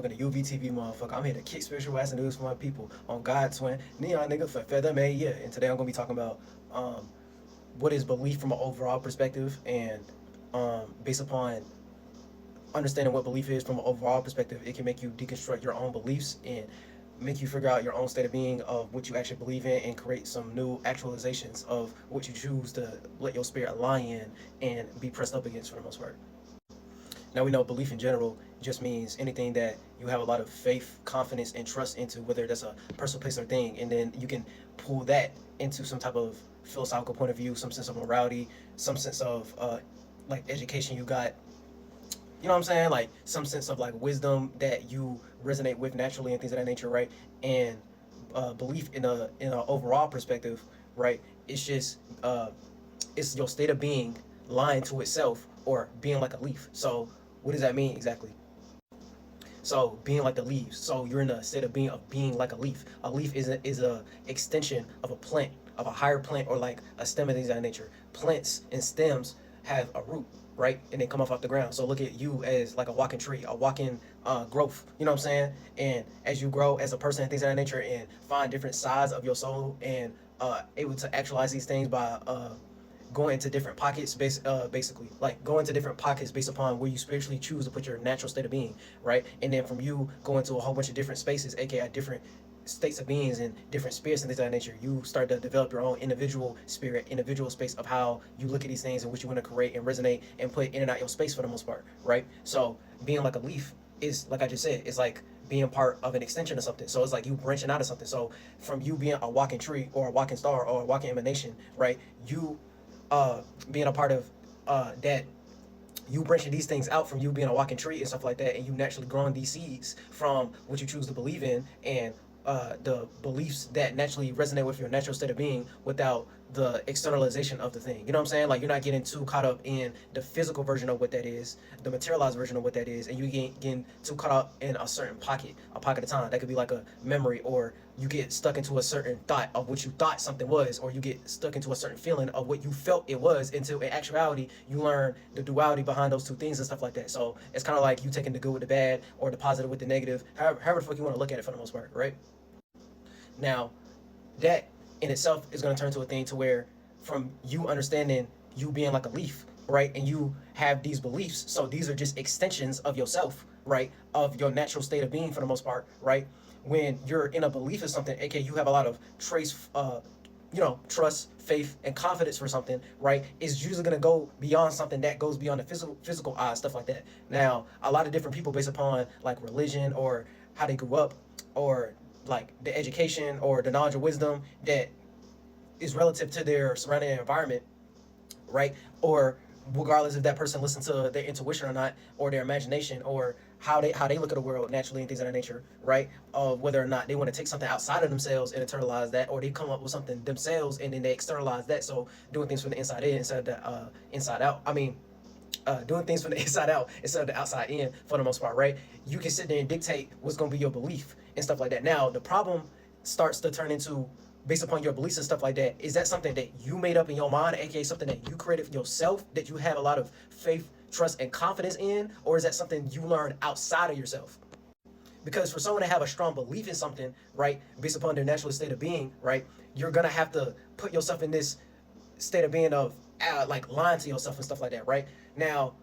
We're gonna UVTV motherfucker. I'm here to kick spiritual ass and news for my people on God Twin Neon nigga for Feather May. Yeah, and today I'm gonna be talking about what is belief from an overall perspective, and based upon understanding what belief is from an overall perspective, it can make you deconstruct your own beliefs and make you figure out your own state of being of what you actually believe in, and create some new actualizations of what you choose to let your spirit lie in and be pressed up against for the most part. Now we know belief in general just means anything that you have a lot of faith, confidence, and trust into, whether that's a personal place or thing, and then you can pull that into some type of philosophical point of view, some sense of morality, some sense of like education you got. You know what I'm saying? Like some sense of like wisdom that you resonate with naturally and things of that nature, right? And belief in a overall perspective, right? It's just it's your state of being lying to itself or being like a leaf. So what does that mean exactly? So being like the leaves. So you're in a state of being like a leaf. A leaf is a extension of a plant, of a higher plant, or like a stem of things of that nature. Plants and stems have a root, right? And they come off the ground. So look at you as like a walking tree, a walking growth. You know what I'm saying? And as you grow as a person and things of that nature, and find different sides of your soul, and able to actualize these things by going into different pockets, basically like going to different pockets based upon where you spiritually choose to put your natural state of being, right? And then from you going to a whole bunch of different spaces, aka different states of beings and different spirits and things of that nature, you start to develop your own individual spirit, individual space of how you look at these things and what you want to create and resonate and put in and out your space for the most part, right? So being like a leaf is, like I just said, it's like being part of an extension of something. So it's like you branching out of something. So from you being a walking tree or a walking star or a walking emanation, right? You being a part of that, you branching these things out from you being a walking tree and stuff like that, and you naturally growing these seeds from what you choose to believe in, and the beliefs that naturally resonate with your natural state of being without the externalization of the thing. You know what I'm saying? Like you're not getting too caught up in the physical version of what that is, the materialized version of what that is, and you getting too caught up in a certain pocket, a pocket of time. That could be like a memory, or you get stuck into a certain thought of what you thought something was, or you get stuck into a certain feeling of what you felt it was, until in actuality you learn the duality behind those two things and stuff like that. So it's kind of like you taking the good with the bad, or the positive with the negative, however the fuck you want to look at it for the most part, right? Now, that in itself is going to turn to a thing to where, from you understanding you being like a leaf, right, and you have these beliefs, so these are just extensions of yourself, right, of your natural state of being for the most part, right? When you're in a belief of something, aka you have a lot of trust, faith, and confidence for something, right, is usually going to go beyond something that goes beyond the physical eye, stuff like that. Now, a lot of different people, based upon like religion or how they grew up, or like the education or the knowledge or wisdom that is relative to their surrounding environment, right? Or regardless if that person listens to their intuition or not, or their imagination, or how they look at the world naturally and things of that nature, right? Of whether or not they want to take something outside of themselves and internalize that, or they come up with something themselves and then they externalize that. So doing things from the inside in instead of the inside out. I mean, doing things from the inside out instead of the outside in for the most part, right? You can sit there and dictate what's going to be your belief and stuff like that. Now, the problem starts to turn into, based upon your beliefs and stuff like that, is that something that you made up in your mind, aka something that you created for yourself, that you have a lot of faith, trust, and confidence in, or is that something you learned outside of yourself? Because for someone to have a strong belief in something, right, based upon their natural state of being, right, you're gonna have to put yourself in this state of being of like lying to yourself and stuff like that, right? Now,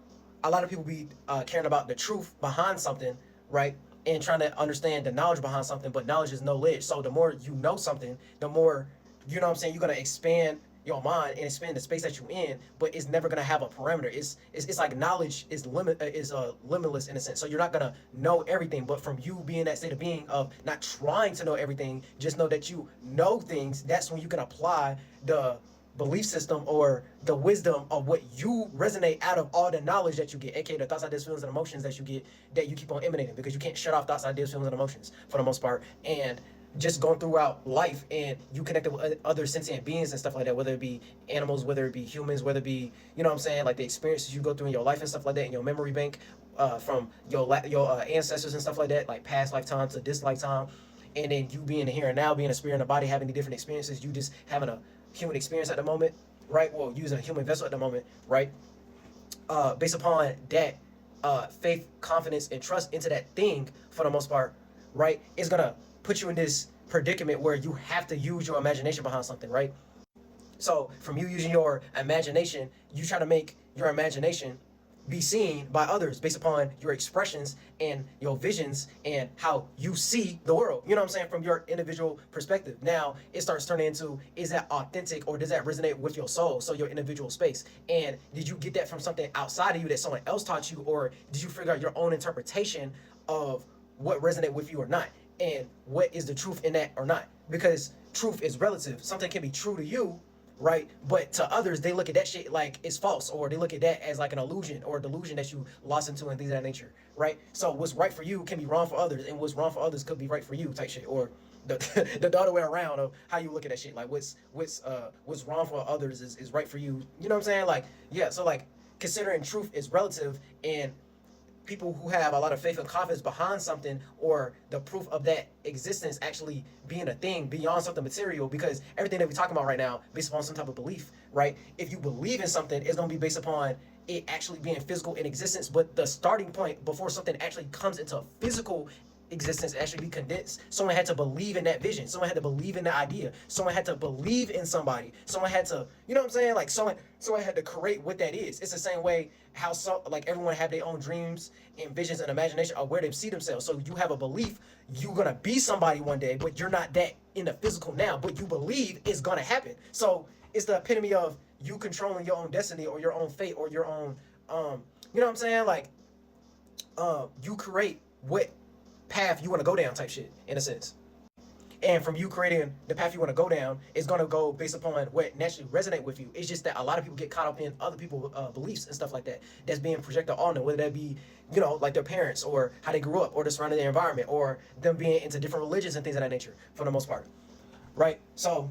a lot of people be caring about the truth behind something, right, and trying to understand the knowledge behind something, but knowledge is knowledge. So the more you know something, the more, you know what I'm saying, you're gonna expand your mind and expand the space that you're in, but it's never gonna have a parameter. It's like knowledge is limitless in a sense. So you're not gonna know everything, but from you being that state of being of not trying to know everything, just know that you know things. That's when you can apply the belief system or the wisdom of what you resonate out of all the knowledge that you get, aka the thoughts, ideas, feelings, and emotions that you get, that you keep on emanating, because you can't shut off thoughts, ideas, feelings, and emotions for the most part. And just going throughout life, and you connected with other sentient beings and stuff like that, whether it be animals, whether it be humans, whether it be, you know what I'm saying, like the experiences you go through in your life and stuff like that, in your memory bank, from your ancestors and stuff like that, like past lifetime to this lifetime, and then you being here and now, being a spirit in a body, having the different experiences, you just having a human experience at the moment, right? Well, using a human vessel at the moment, right? Based upon that, faith, confidence, and trust into that thing for the most part, right, is gonna put you in this predicament where you have to use your imagination behind something, right? So from you using your imagination, you try to make your imagination be seen by others based upon your expressions and your visions and how you see the world. You know what I'm saying? From your individual perspective. Now it starts turning into, is that authentic or does that resonate with your soul? So your individual space. And did you get that from something outside of you that someone else taught you, or did you figure out your own interpretation of what resonated with you or not? And what is the truth in that or not? Because truth is relative. Something can be true to you, right? But to others, they look at that shit like it's false, or they look at that as like an illusion or a delusion that you lost into and things of that nature, right? So what's right for you can be wrong for others, and what's wrong for others could be right for you, type shit, or the other way around of how you look at that shit. Like what's wrong for others is right for you. You know what I'm saying? Like, yeah. So like considering truth is relative, and people who have a lot of faith and confidence behind something, or the proof of that existence actually being a thing beyond something material, because everything that we're talking about right now based upon some type of belief, right? If you believe in something, it's going to be based upon it actually being physical in existence, but the starting point before something actually comes into physical existence actually be condensed, someone had to believe in that vision, someone had to believe in the idea, someone had to believe in somebody, someone had to, you know what I'm saying, like someone had to create what that is. It's the same way how like everyone have their own dreams and visions and imagination of where they see themselves. So you have a belief you're gonna be somebody one day, but you're not that in the physical now, but you believe it's gonna happen. So it's the epitome of you controlling your own destiny or your own fate or your own you know what I'm saying, like you create what path you want to go down, type shit, in a sense. And from you creating the path you want to go down, it's going to go based upon what naturally resonate with you. It's just that a lot of people get caught up in other people's beliefs and stuff like that that's being projected on them, whether that be, you know, like their parents or how they grew up or the surrounding their environment or them being into different religions and things of that nature for the most part, right? So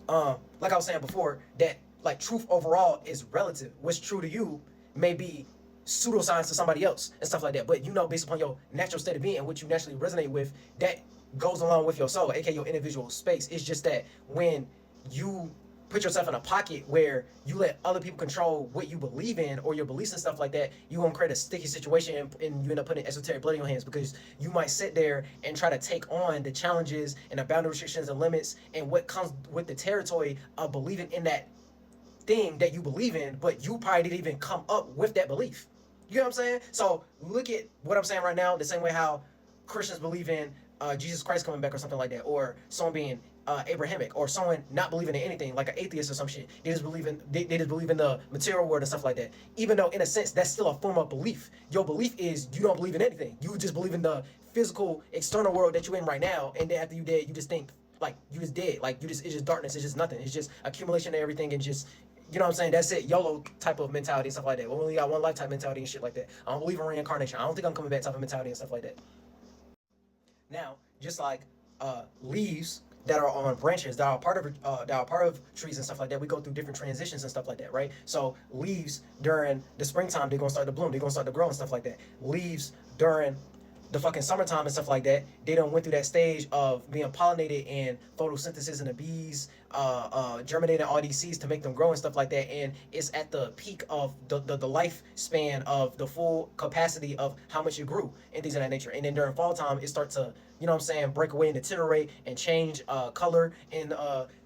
like I was saying before, that like truth overall is relative. What's true to you may be pseudoscience to somebody else and stuff like that, but you know, based upon your natural state of being and what you naturally resonate with, that goes along with your soul, aka your individual space. It's just that when you put yourself in a pocket where you let other people control what you believe in or your beliefs and stuff like that, you won't create a sticky situation, and you end up putting esoteric blood in your hands, because you might sit there and try to take on the challenges and the boundary restrictions and limits and what comes with the territory of believing in that thing that you believe in, but you probably didn't even come up with that belief. You know what I'm saying? So look at what I'm saying right now, the same way how Christians believe in Jesus Christ coming back or something like that, or someone being Abrahamic, or someone not believing in anything, like an atheist or some shit. They just believe in the material world and stuff like that. Even though in a sense that's still a form of belief. Your belief is you don't believe in anything. You just believe in the physical external world that you're in right now, and then after you dead, you just think like you just dead, like it's just darkness, it's just nothing, it's just accumulation of everything, and just, you know what I'm saying, that's it, YOLO type of mentality and stuff like that. We only got one lifetime mentality and shit like that. I don't believe in reincarnation. I don't think I'm coming back type of mentality and stuff like that. Now, just like leaves that are on branches that are part of trees and stuff like that, we go through different transitions and stuff like that, right? So leaves during the springtime, they're gonna start to bloom, they're gonna start to grow and stuff like that. Leaves during the fucking summertime and stuff like that, they done went through that stage of being pollinated and photosynthesis and the bees germinating all these seeds to make them grow and stuff like that, and it's at the peak of the lifespan of the full capacity of how much it grew and things of that nature. And then during fall time, it starts to, you know what I'm saying, break away and deteriorate and change color and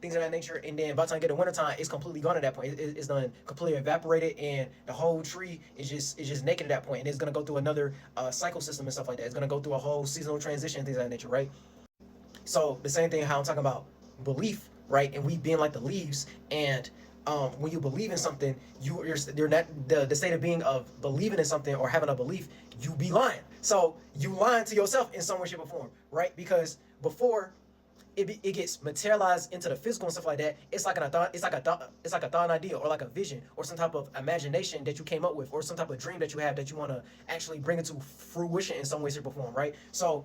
things of that nature. And then by the time you get to wintertime, it's completely gone at that point. It's done completely evaporated, and the whole tree is just naked at that point. And it's gonna go through another cycle system and stuff like that. It's gonna go through a whole seasonal transition and things of that nature, right? So the same thing how I'm talking about belief, right? And we being like the leaves, and when you believe in something, you're not the state of being of believing in something or having a belief, you be lying. So you lying to yourself in some way, shape, or form, right? Because before it gets materialized into the physical and stuff like that, it's like a thought idea or like a vision or some type of imagination that you came up with, or some type of dream that you have that you want to actually bring into fruition in some way, shape, or form, right? So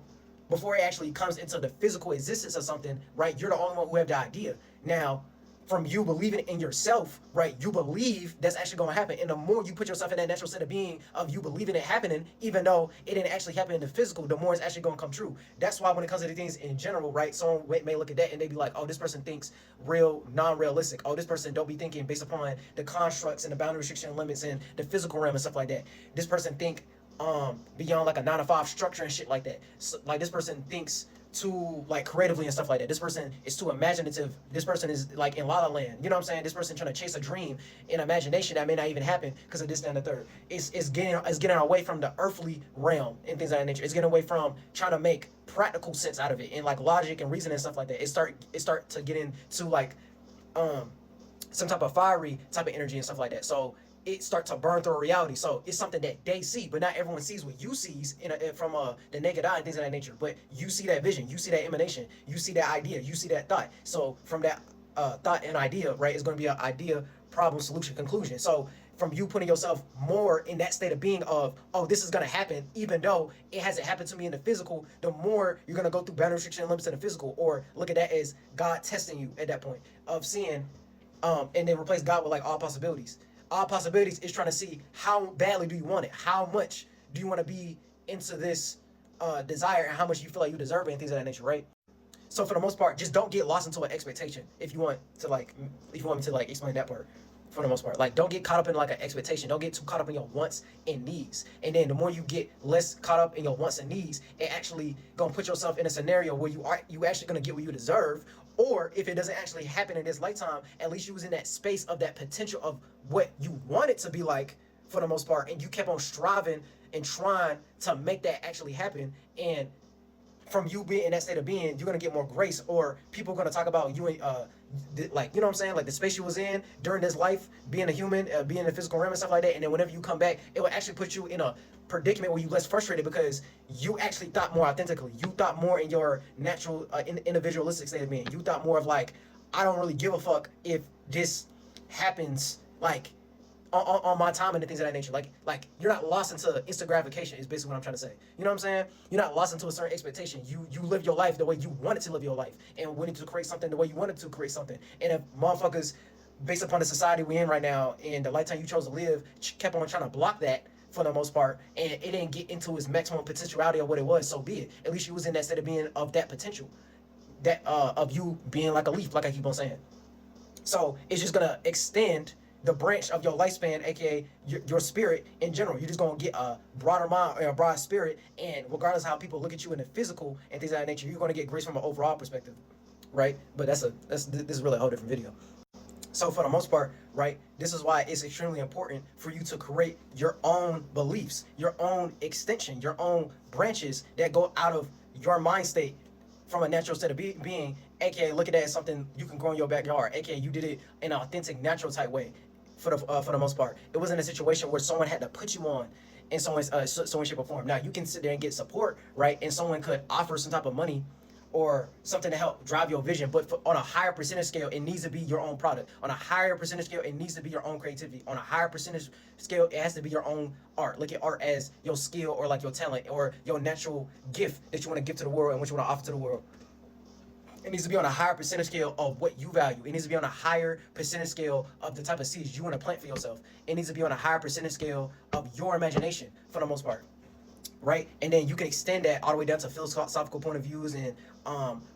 before it actually comes into the physical existence of something, right, you're the only one who have the idea. Now, from you believing in yourself, right? You believe that's actually going to happen. And the more you put yourself in that natural state of being of you believing it happening, even though it didn't actually happen in the physical, the more it's actually going to come true. That's why when it comes to the things in general, right? Someone may look at that and they be like, oh, this person thinks real, non-realistic. Oh, this person don't be thinking based upon the constructs and the boundary restriction limits and the physical realm and stuff like that. This person think beyond like a 9 to 5 structure and shit like that. So, like this person thinks too like creatively and stuff like that. This person is too imaginative. This person is like in La La Land. You know what I'm saying? This person trying to chase a dream in imagination that may not even happen because of this, that, and the third. It's getting away from the earthly realm and things of that nature. It's getting away from trying to make practical sense out of it and like logic and reason and stuff like that. It start to get into like some type of fiery type of energy and stuff like that. So it start to burn through reality. So it's something that they see, but not everyone sees what you sees from the naked eye and things of that nature. But you see that vision, you see that emanation, you see that idea, you see that thought. So from that thought and idea, right, it's going to be an idea, problem, solution, conclusion. So from you putting yourself more in that state of being of, oh, this is going to happen, even though it hasn't happened to me in the physical, the more you're going to go through boundary restriction and limits in the physical, or look at that as God testing you at that point of seeing, and then replace God with like all possibilities. All possibilities is trying to see how badly do you want it? How much do you want to be into this desire and how much you feel like you deserve it and things of that nature, right? So for the most part, just don't get lost into an expectation. If you want me to like explain that part, for the most part, like don't get caught up in like an expectation. Don't get too caught up in your wants and needs. And then the more you get less caught up in your wants and needs, it actually gonna put yourself in a scenario where you actually gonna get what you deserve. Or if it doesn't actually happen in this lifetime, at least you was in that space of that potential of what you want it to be like for the most part, and you kept on striving and trying to make that actually happen. And from you being in that state of being, you're gonna get more grace, or people are gonna talk about you, like, you know what I'm saying, like the space you was in during this life, being a human, being in the physical realm and stuff like that. And then whenever you come back, it will actually put you in a predicament where you less frustrated because you actually thought more authentically. You thought more in your natural, individualistic state of being. You thought more of like, I don't really give a fuck if this happens, like on my time and the things of that nature. Like you're not lost into instant gratification is basically what I'm trying to say. You know what I'm saying? You're not lost into a certain expectation. You live your life the way you wanted to live your life, and wanted to create something the way you wanted to create something. And if motherfuckers, based upon the society we're in right now and the lifetime you chose to live, kept on trying to block that for the most part, and it didn't get into its maximum potentiality of what it was, so be it. At least you was in that state of being of that potential, that of you being like a leaf, like I keep on saying. So it's just gonna extend the branch of your lifespan, aka your spirit in general. You're just gonna get a broader mind or a broad spirit, and regardless of how people look at you in the physical and things of that nature, you're gonna get grace from an overall perspective, right? But this is really a whole different video. So for the most part, right, this is why it's extremely important for you to create your own beliefs, your own extension, your own branches that go out of your mind state from a natural state of being, aka look at that as something you can grow in your backyard, aka you did it in an authentic, natural type way. For the most part, it wasn't a situation where someone had to put you on in someone's someone shape or form. Now you can sit there and get support, right, and someone could offer some type of money or something to help drive your vision, but on a higher percentage scale, it needs to be your own product. On a higher percentage scale, it needs to be your own creativity. On a higher percentage scale, it has to be your own art. Look at art as your skill or like your talent or your natural gift that you want to give to the world and what you want to offer to the world. It needs to be on a higher percentage scale of what you value. It needs to be on a higher percentage scale of the type of seeds you want to plant for yourself. It needs to be on a higher percentage scale of your imagination for the most part, right? And then you can extend that all the way down to philosophical point of views and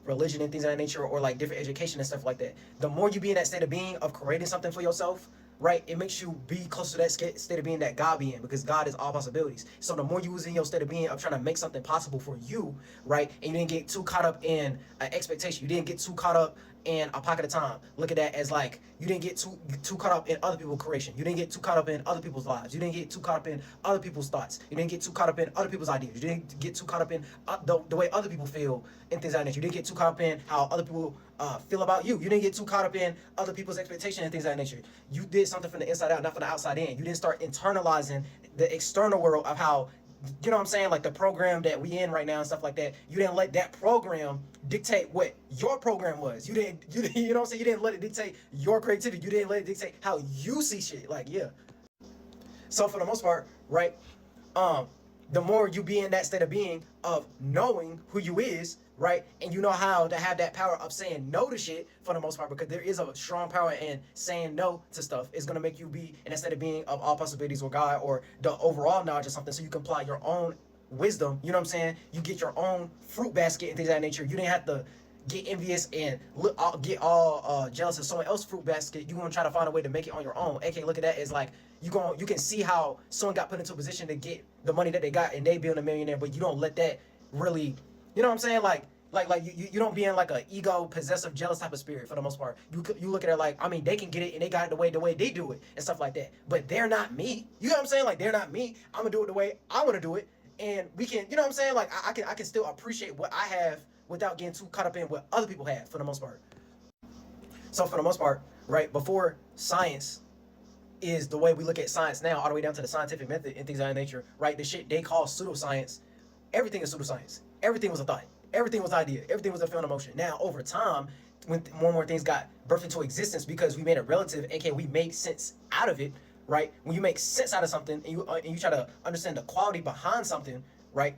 religion and things of that nature, or like different education and stuff like that. The more you be in that state of being of creating something for yourself, right, it makes you be closer to that state of being that God be in, because God is all possibilities. So the more you was in your state of being of trying to make something possible for you, right, and you didn't get too caught up in an expectation, you didn't get too caught up in a pocket of time. Look at that as like you didn't get too caught up in other people's creation. You didn't get too caught up in other people's lives. You didn't get too caught up in other people's thoughts. You didn't get too caught up in other people's ideas. You didn't get too caught up in the way other people feel and things like that. You didn't get too caught up in how other people feel about you. You didn't get too caught up in other people's expectations and things of that nature. You did something from the inside out, not from the outside in. You didn't start internalizing the external world of how, you know what I'm saying, like the program that we in right now and stuff like that. You didn't let that program dictate what your program was. You didn't you know what I'm saying, you didn't let it dictate your creativity. You didn't let it dictate how you see shit. Like, yeah. So for the most part, right, the more you be in that state of being of knowing who you is, right? And you know how to have that power of saying no to shit for the most part, because there is a strong power in saying no to stuff. It's gonna make you be in a state of being of all possibilities with God, or the overall knowledge of something, so you can apply your own wisdom. You know what I'm saying? You get your own fruit basket and things of that nature. You didn't have to get envious and get all jealous of someone else's fruit basket. You gonna try to find a way to make it on your own. AK, look at that as like you can see how someone got put into a position to get the money that they got and they being a millionaire, but you don't let that really, you know what I'm saying? Like you don't be in like a ego possessive jealous type of spirit for the most part. You look at it like, I mean, they can get it and they got it the way they do it and stuff like that, but they're not me. You know what I'm saying? Like, they're not me. I'm gonna do it the way I want to do it, and we can, you know what I'm saying? Like, I can still appreciate what I have without getting too caught up in what other people have for the most part. So for the most part, right, before science is the way we look at science now, all the way down to the scientific method and things of that nature, right? The shit they call pseudoscience, everything is pseudoscience. Everything was a thought. Everything was an idea. Everything was a feeling emotion. Now, over time, when more and more things got birthed into existence because we made it relative, aka we made sense out of it, right? When you make sense out of something and you try to understand the quality behind something, right?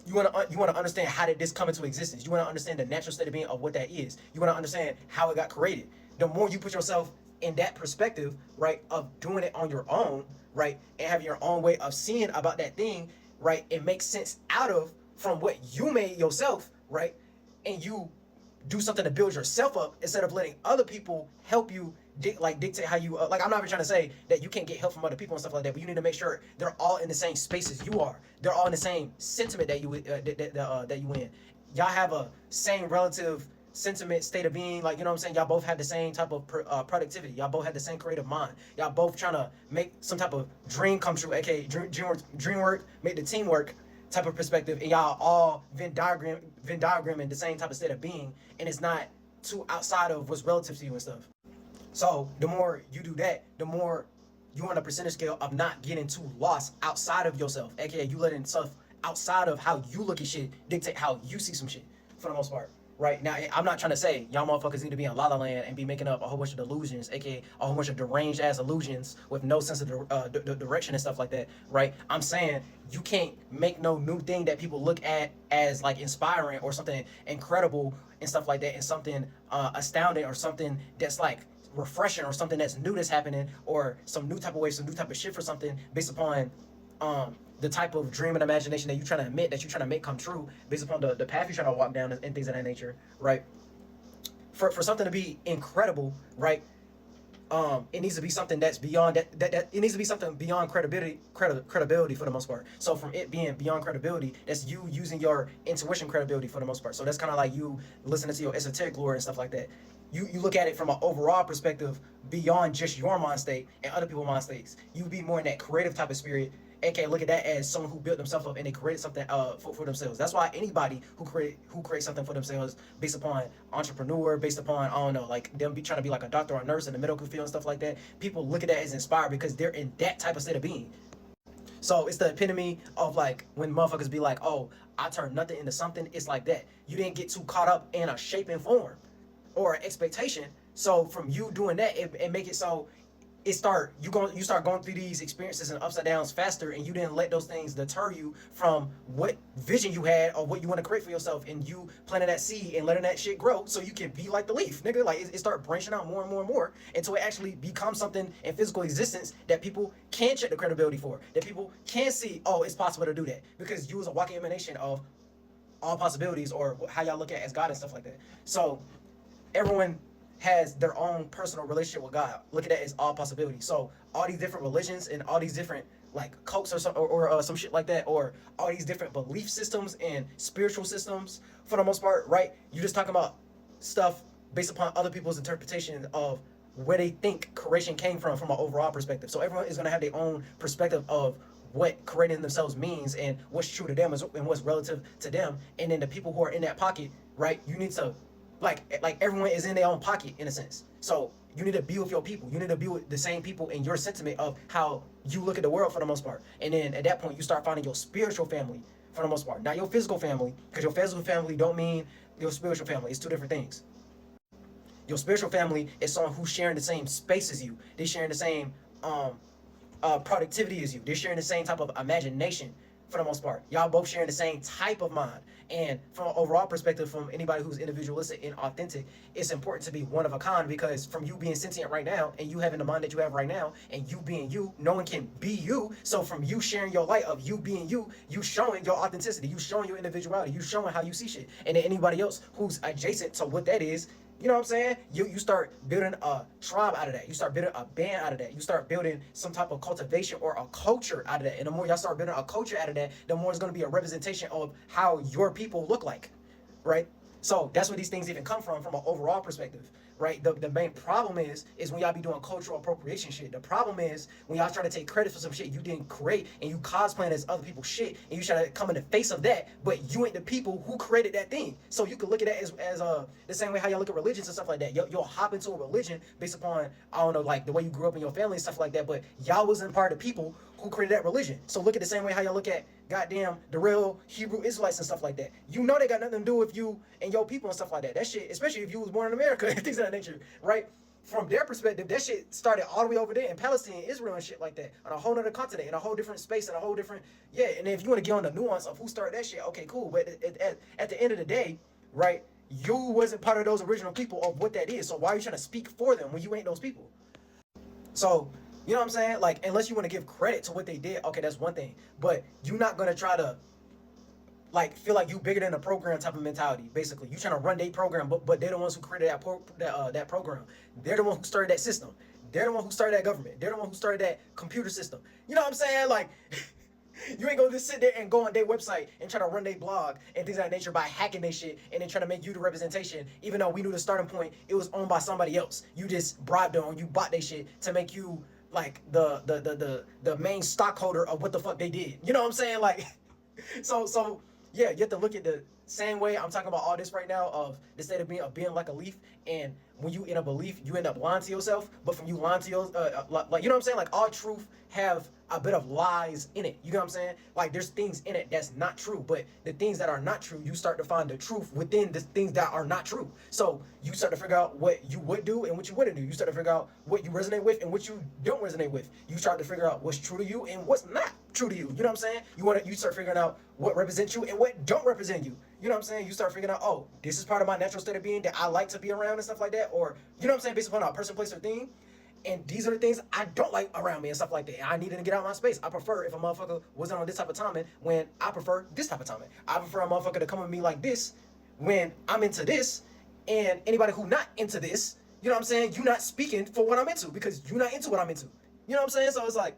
You want to understand how did this come into existence. You want to understand the natural state of being of what that is. You want to understand how it got created. The more you put yourself in that perspective, right, of doing it on your own, right, and having your own way of seeing about that thing, right, it makes sense out of from what you made yourself, right, and you do something to build yourself up instead of letting other people help you dictate how you like. I'm not even trying to say that you can't get help from other people and stuff like that, but you need to make sure they're all in the same space as you are. They're all in the same sentiment that you that you in. Y'all have a same relative sentiment, state of being, like, you know what I'm saying? Y'all both have the same type of productivity. Y'all both have the same creative mind. Y'all both trying to make some type of dream come true, aka dream work, make the teamwork type of perspective, and y'all all Venn diagramming the same type of state of being, and it's not too outside of what's relative to you and stuff. So the more you do that, the more you on a percentage scale of not getting too lost outside of yourself, aka you letting stuff outside of how you look at shit dictate how you see some shit for the most part. Right now, I'm not trying to say y'all motherfuckers need to be in La La Land and be making up a whole bunch of delusions, aka a whole bunch of deranged ass illusions with no sense of direction and stuff like that. Right? I'm saying you can't make no new thing that people look at as like inspiring or something incredible and stuff like that, and something astounding or something that's like refreshing or something that's new that's happening, or some new type of wave, some new type of shit for something based upon the type of dream and imagination that you're trying to admit that you're trying to make come true based upon the path you're trying to walk down and things of that nature, right? For something to be incredible, right? It needs to be something that's beyond that it needs to be something beyond credibility for the most part. So from it being beyond credibility, that's you using your intuition credibility for the most part. So that's kind of like you listening to your esoteric lore and stuff like that. You look at it from an overall perspective beyond just your mind state and other people's mind states. You be more in that creative type of spirit. AK, look at that as someone who built themselves up and they created something for themselves. That's why anybody who creates something for themselves based upon entrepreneur, based upon, I don't know, like them trying to be like a doctor or a nurse in the medical field and stuff like that, people look at that as inspired because they're in that type of state of being. So it's the epitome of like when motherfuckers be like, oh, I turned nothing into something. It's like that. You didn't get too caught up in a shape and form or an expectation. So from you doing that, it make it so you start going through these experiences and ups and downs faster, and you didn't let those things deter you from what vision you had or what you want to create for yourself, and you planting that seed and letting that shit grow so you can be like the leaf, nigga. Like it start branching out more and more and more until it actually becomes something in physical existence that people can check the credibility for, that people can see, oh, it's possible to do that because you was a walking emanation of all possibilities, or how y'all look at as God and stuff like that. So everyone has their own personal relationship with God. Look at that as all possibility. So all these different religions and all these different like cults or some shit like that, or all these different belief systems and spiritual systems, for the most part, right? You're just talking about stuff based upon other people's interpretation of where they think creation came from an overall perspective. So everyone is going to have their own perspective of what creating themselves means and what's true to them and what's relative to them. And then the people who are in that pocket, right? You need to like everyone is in their own pocket in a sense. So you need to be with your people. You need to be with the same people in your sentiment of how you look at the world for the most part. And then at that point, you start finding your spiritual family for the most part, not your physical family, because your physical family don't mean your spiritual family. It's two different things. Your spiritual family is someone who's sharing the same space as you. They're sharing the same productivity as you. They're sharing the same type of imagination for the most part. Y'all both sharing the same type of mind. And from an overall perspective, from anybody who's individualistic and authentic, it's important to be one of a kind, because from you being sentient right now and you having the mind that you have right now and you being you, no one can be you. So from you sharing your light of you being you, you showing your authenticity, you showing your individuality, you showing how you see shit. And then anybody else who's adjacent to what that is, you know what I'm saying? You start building a tribe out of that. You start building a band out of that. You start building some type of cultivation or a culture out of that. And the more y'all start building a culture out of that, the more it's going to be a representation of how your people look like, right? So that's where these things even come from an overall perspective, right? The main problem is when y'all be doing cultural appropriation shit. The problem is when y'all try to take credit for some shit you didn't create and you cosplaying as other people's shit and you try to come in the face of that, but you ain't the people who created that thing. So you can look at that as the same way how y'all look at religions and stuff like that. You'll hop into a religion based upon, I don't know, like the way you grew up in your family and stuff like that, but y'all wasn't part of the people who created that religion. So look at the same way how y'all look at goddamn the real Hebrew Israelites and stuff like that. You know they got nothing to do with you and your people and stuff like that. That shit, especially if you was born in America and things of that nature, right? From their perspective, that shit started all the way over there in Palestine, Israel and shit like that, on a whole other continent, in a whole different space, in a whole different, yeah. And if you want to get on the nuance of who started that shit, okay, cool. But at the end of the day, right, you wasn't part of those original people of what that is. So why are you trying to speak for them when you ain't those people? So, you know what I'm saying? Like, unless you want to give credit to what they did, okay, that's one thing. But you're not going to try to, like, feel like you bigger than the program type of mentality, basically. You trying to run their program, but they're the ones who created that program. They're the ones who started that system. They're the one who started that government. They're the one who started that computer system. You know what I'm saying? Like, you ain't gonna just sit there and go on their website and try to run their blog and things of that nature by hacking their shit and then try to make you the representation, even though we knew the starting point, it was owned by somebody else. You just bribed them, you bought their shit to make you like the main stockholder of what the fuck they did. You know what I'm saying? Like, so yeah, you have to look at the same way I'm talking about all this right now of the state of being like a leaf. And when you in a belief, you end up lying to yourself. But from you lying to your like, you know what I'm saying? Like, all truth have a bit of lies in it. You know what I'm saying? Like, there's things in it that's not true, but the things that are not true, you start to find the truth within the things that are not true. So you start to figure out what you would do and what you wouldn't do. You start to figure out what you resonate with and what you don't resonate with. You start to figure out what's true to you and what's not true to you. You know what I'm saying? You start figuring out what represents you and what don't represent you. You know what I'm saying? You start figuring out, oh, this is part of my natural state of being that I like to be around and stuff like that. Or, you know what I'm saying? Based upon a person, place, or thing. And these are the things I don't like around me and stuff like that. And I needed to get out of my space. I prefer if a motherfucker wasn't on this type of timing when I prefer this type of timing. I prefer a motherfucker to come with me like this when I'm into this. And anybody who not into this, you know what I'm saying? You're not speaking for what I'm into because you're not into what I'm into. You know what I'm saying? So it's like,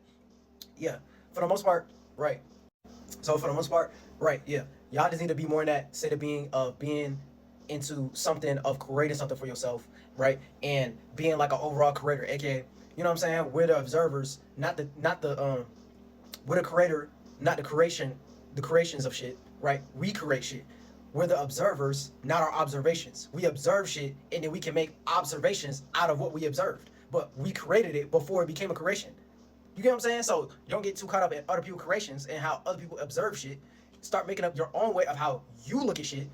yeah, for the most part, right. So for the most part, right, yeah. Y'all just need to be more in that state of being into something, of creating something for yourself, right? And being like an overall creator, aka, you know what I'm saying? We're the observers, we're the creator, not the creations of shit, right? We create shit. We're the observers, not our observations. We observe shit and then we can make observations out of what we observed. But we created it before it became a creation. You get what I'm saying? So don't get too caught up in other people's creations and how other people observe shit. Start making up your own way of how you look at shit,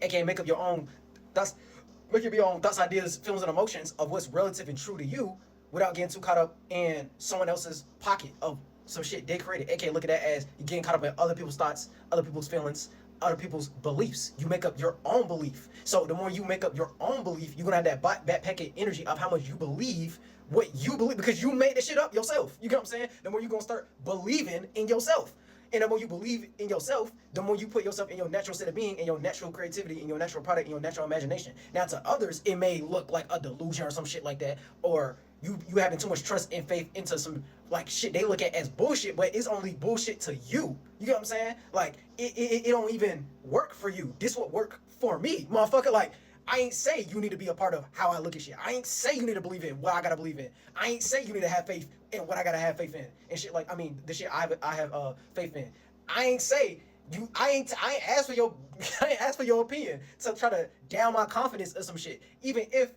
aka make up your own thoughts, make up your own thoughts, ideas, feelings, and emotions of what's relative and true to you, without getting too caught up in someone else's pocket of some shit they created. Aka look at that as you getting caught up in other people's thoughts, other people's feelings, other people's beliefs. You make up your own belief. So the more you make up your own belief, you're gonna have that backpacket energy of how much you believe what you believe, because you made the shit up yourself. You get what I'm saying? The more you're gonna start believing in yourself. And the more you believe in yourself, the more you put yourself in your natural state of being, in your natural creativity, in your natural product, in your natural imagination. Now, to others, it may look like a delusion or some shit like that, or you having too much trust and faith into some like shit they look at as bullshit, but it's only bullshit to you. You get what I'm saying? Like, it don't even work for you. This would work for me, motherfucker. Like, I ain't say you need to be a part of how I look at shit. I ain't say you need to believe in what I gotta believe in. I ain't say you need to have faith in what I gotta have faith in and shit. Like, I mean, the shit I have faith in. I ain't say you. I ain't ask for your. I ain't ask for your opinion to try to down my confidence or some shit. Even if,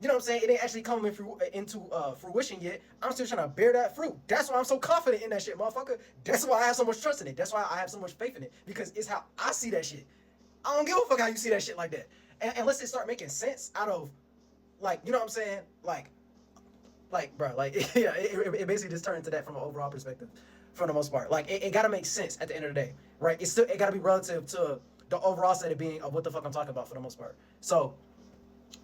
you know what I'm saying, it ain't actually coming into fruition yet, I'm still trying to bear that fruit. That's why I'm so confident in that shit, motherfucker. That's why I have so much trust in it. That's why I have so much faith in it, because it's how I see that shit. I don't give a fuck how you see that shit like that. And unless it start making sense out of, like, you know what I'm saying? Like, bro, like, yeah, it basically just turned into that from an overall perspective. for the most part. Like it gotta make sense at the end of the day, right? It gotta be relative to the overall state of being of what the fuck I'm talking about for the most part. So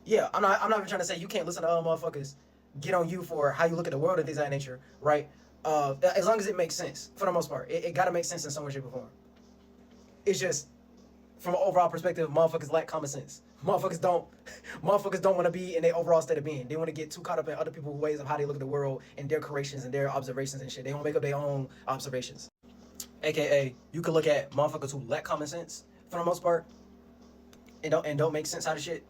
yeah, I'm not even trying to say you can't listen to other motherfuckers get on you for how you look at the world and things of that nature, right? As long as it makes sense for the most part, it gotta make sense in some way, shape, or form. It's just from an overall perspective, motherfuckers lack common sense. Motherfuckers don't want to be in their overall state of being. They want to get too caught up in other people's ways of how they look at the world and their creations and their observations and shit. They want to make up their own observations. AKA, you could look at motherfuckers who lack common sense for the most part and don't make sense out of shit.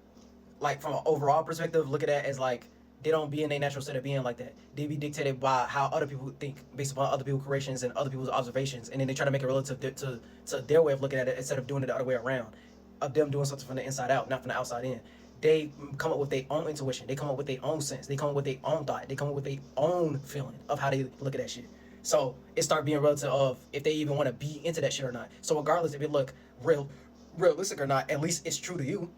Like from an overall perspective, look at that as like they don't be in their natural state of being like that. They be dictated by how other people think based upon other people's creations and other people's observations, and then they try to make it relative to their way of looking at it instead of doing it the other way around, of them doing something from the inside out, not from the outside in. They come up with their own intuition. They come up with their own sense. They come up with their own thought. They come up with their own feeling of how they look at that shit. So it start being relative of if they even want to be into that shit or not. So regardless if it look realistic or not, at least it's true to you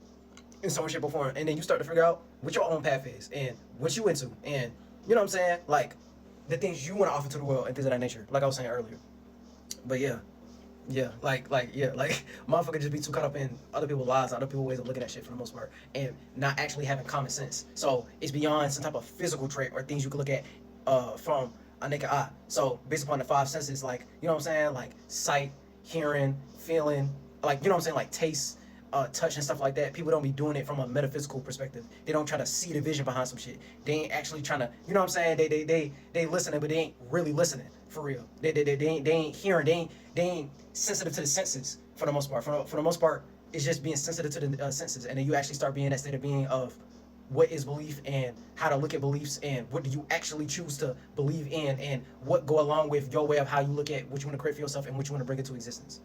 in some shape or form. And then you start to figure out what your own path is and what you into, and you know what I'm saying, like the things you want to offer to the world and things of that nature, like I was saying earlier. But yeah, like motherfucker just be too caught up in other people's lives, other people's ways of looking at shit for the most part, and not actually having common sense. So it's beyond some type of physical trait or things you can look at from a naked eye. So based upon the five senses, like, you know what I'm saying, like sight, hearing, feeling, like, you know what I'm saying, like taste, touch and stuff like that. People don't be doing it from a metaphysical perspective. They don't try to see the vision behind some shit. They ain't actually trying to, you know what I'm saying? They listening, but they ain't really listening for real. They ain't hearing. They ain't sensitive to the senses for the most part. For the most part, it's just being sensitive to the senses, and then you actually start being that state of being of what is belief and how to look at beliefs and what do you actually choose to believe in and what go along with your way of how you look at what you want to create for yourself and what you want to bring into existence.